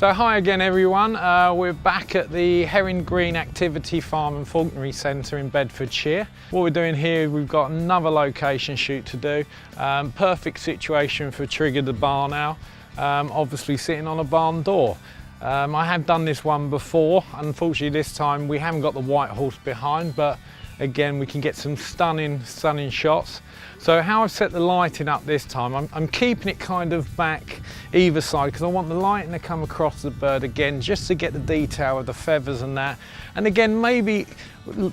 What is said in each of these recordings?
So hi again everyone, we're back at the Herring Green Activity Farm and Falconry Centre in Bedfordshire. What we're doing here, we've got another location shoot to do. Perfect situation for Trigger the barn owl, obviously sitting on a barn door. I have done this one before. Unfortunately this time we haven't got the white horse behind, but again we can get some stunning shots. So how I've set the lighting up this time, I'm keeping it kind of back either side because I want the lighting to come across the bird again, just to get the detail of the feathers and that. And again, maybe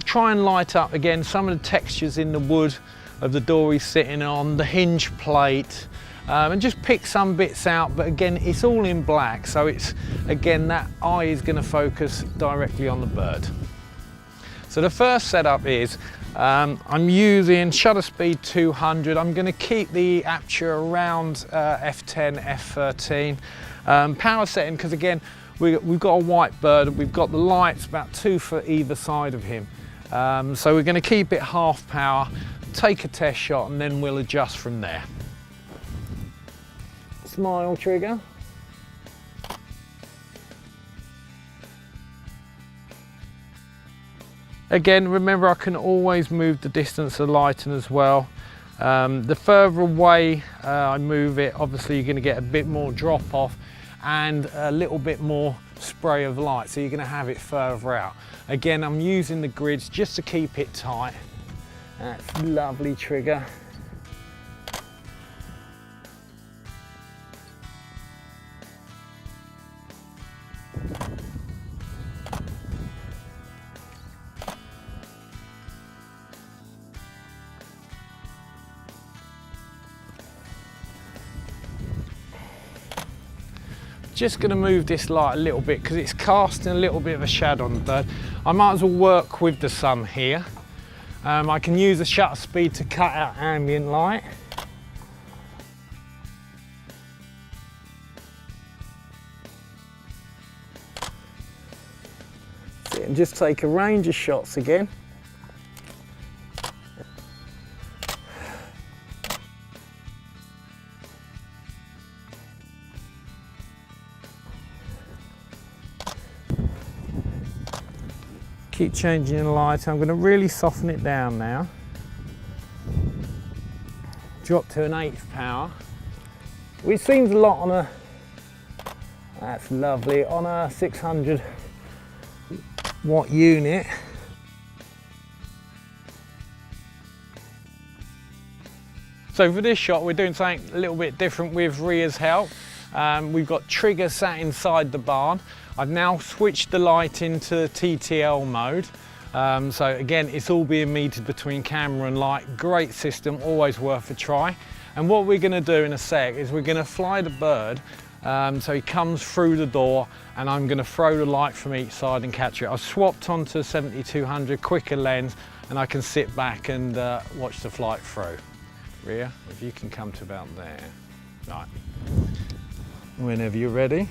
try and light up again some of the textures in the wood of the door he's sitting on, the hinge plate, and just pick some bits out. But again, it's all in black, so it's, again, that eye is going to focus directly on the bird. So the first setup is, I'm using shutter speed 200. I'm going to keep the aperture around f10, f13. Power setting, because again, we've got a white bird, we've got the lights about 2 foot either side of him. So we're going to keep it half power, take a test shot, and then we'll adjust from there. Smile, Trigger. Again, remember I can always move the distance of lighting as well. The further away I move it, obviously you're going to get a bit more drop off and a little bit more spray of light, so you're going to have it further out. Again, I'm using the grids just to keep it tight. That's lovely, Trigger. Just going to move this light a little bit because it's casting a little bit of a shadow on the bird. I might as well work with the sun here. I can use the shutter speed to cut out ambient light. And just take a range of shots again. Keep changing the light. I'm going to really soften it down now. Drop to an 1/8 power, which seems a lot on a, that's lovely, on a 600 watt unit. So for this shot we're doing something a little bit different with Ria's help. We've got Trigger sat inside the barn. I've now switched the light into TTL mode. So again, it's all being metered between camera and light. Great system, always worth a try. And what we're going to do in a sec is we're going to fly the bird so he comes through the door, and I'm going to throw the light from each side and catch it. I've swapped onto a 7200 quicker lens, and I can sit back and watch the flight through. Ria, if you can come to about there. Right. Whenever you're ready.